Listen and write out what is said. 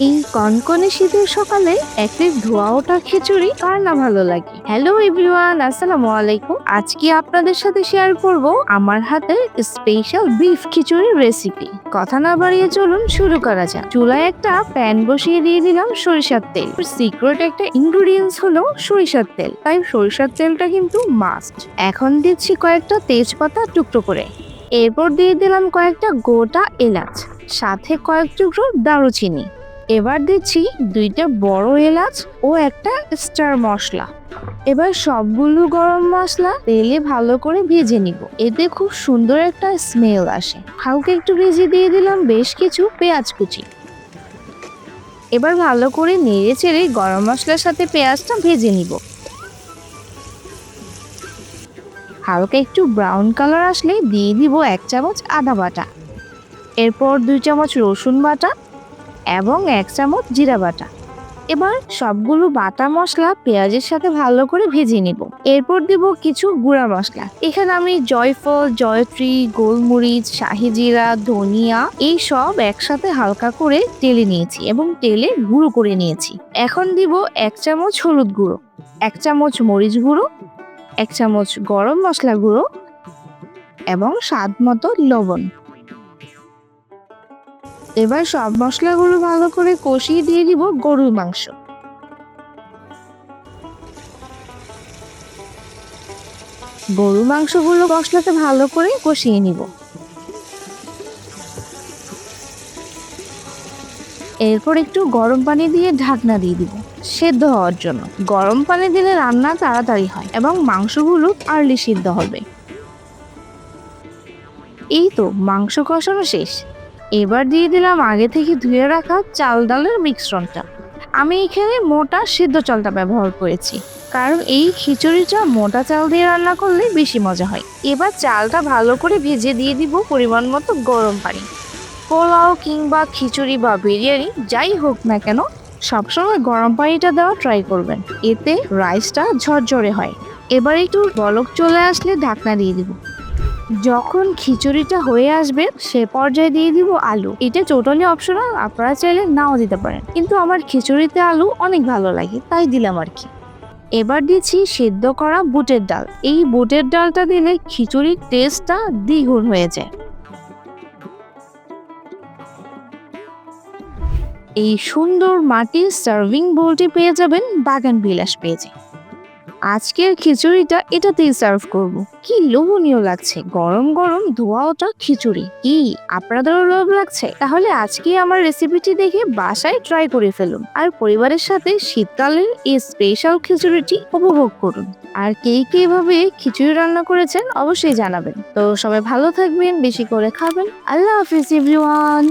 এই কনকনে শীতের সকালে এক প্লেট ধোয়া ওঠা খিচুড়ি কার না ভালো লাগে। হ্যালো এভরিওয়ান, আসসালামু আলাইকুম। আজকে আপনাদের সাথে শেয়ার করব আমার হাতের স্পেশাল বিফ খিচুড়ির রেসিপি। কথা না বাড়িয়ে চলুন শুরু করা যাক। চুলায় একটা প্যান বসিয়ে দিয়ে দিলাম সরিষার তেল। সিক্রেট একটা ইনগ্রেডিয়েন্টস হলো সরিষার তেল, তাই সরিষার তেলটা কিন্তু মাস্ট। এখন দিচ্ছি কয়েকটা তেজপাতা টুকরো করে, এরপর দিয়ে দিলাম কয়েকটা গোটা এলাচ, সাথে কয়েক টুকরো দারুচিনি। এবার দিচ্ছি দুইটা বড় এলাচ ও একটা স্টার মশলা। এবার সবগুলো গরম মশলা তেলে ভালো করে ভেজে নিব, এতে খুব সুন্দর একটা স্মেল আসে। হালকা একটু ভেজে দিয়ে দিলাম বেশ কিছু পেঁয়াজ কুচি। এবার ভালো করে নেড়ে চেড়ে গরম মশলার সাথে পেঁয়াজটা ভেজে নিব। হালকা একটু ব্রাউন কালার আসলে দিয়ে দিব 1 চামচ আদা বাটা, এরপর 2 চামচ রসুন বাটা এবং 1 চামচ জিরা বাটা। এবার সবগুলো বাটা মশলা পেঁয়াজের সাথে ভালো করে ভেজে নিব। এরপর দিব কিছু গুঁড়া মশলা। এখানে আমি জয়ফল, জয়ত্রী, গোলমরিচ, শাহি জিরা, ধনিয়া এই সব একসাথে হালকা করে টেলে নিয়েছি এবং তেলে গুঁড়ো করে নিয়েছি। এখন দিব 1 চামচ হলুদ গুঁড়ো, 1 চামচ মরিচ গুঁড়ো, 1 চামচ গরম মশলা গুঁড়ো এবং স্বাদ মতো লবণ। এবার সব মশলাগুলো ভালো করে কষিয়ে দিয়ে দিব গরুর মাংস। গরুর মাংসগুলো মশলাতে ভালো করে কষিয়ে নিব। এরপর একটু গরম পানি দিয়ে ঢাকনা দিয়ে দিব সেদ্ধ হওয়ার জন্য। গরম পানি দিলে রান্না তাড়াতাড়ি হয় এবং মাংসগুলো আর্লি সিদ্ধ হবে। এই তো মাংস কষানো শেষ। এবার দিয়ে দিলাম আগে থেকে ধুয়ে রাখা চাল ডালের মিশ্রণটা। আমি এখানে মোটা সিদ্ধ চালটা ব্যবহার করেছি, কারণ এই খিচুড়িটা মোটা চাল দিয়ে রান্না করলে বেশি মজা হয়। এবার চালটা ভালো করে ভেজে দিয়ে দিব পরিমাণ মতো গরম পানি। পোলাও কিংবা খিচুড়ি বা বিরিয়ানি যাই হোক না কেন, সবসময় গরম পানিটা দেওয়া ট্রাই করবেন, এতে রাইসটা ঝরঝরে হয়। এবার একটু বলক চলে আসলে ঢাকনা দিয়ে দিব। যখন খিচুড়িটা হয়ে আসবে সে পর্যায়ে দিয়ে দিব আলু। এটা টোটালি অপশনাল, আপনারা চাইলে নাও দিতে পারেন, কিন্তু আমার খিচুড়িতে আলু অনেক ভালো লাগে তাই দিলাম আর কি। এবার দিচ্ছি সেদ্ধ করা বুটের ডাল। এই বুটের ডালটা দিলে খিচুড়ির টেস্টটা দ্বিগুণ হয়ে যায়। এই সুন্দর মাটির সার্ভিং বোলটি পেয়ে যাবেন বাগান বিলাস পেজে। আজকের খিচুড়িটা এটাতেই সার্ভ করব। কি লোভনীয় লাগছে, গরম গরম ধোয়া ওঠা খিচুড়ি। কি আপনাদেরও লোভ লাগছে? তাহলে আজকে আমার রেসিপিটি দেখে বাসায় ট্রাই করে ফেলুন আর পরিবারের সাথে শীতকালের এই স্পেশাল খিচুড়িটি উপভোগ করুন। আর কে কে এভাবে খিচুড়ি রান্না করেছেন অবশ্যই জানাবেন। তো সবাই ভালো থাকবেন, বেশি করে খাবেন। আল্লাহ হাফিজ এভরিওয়ান।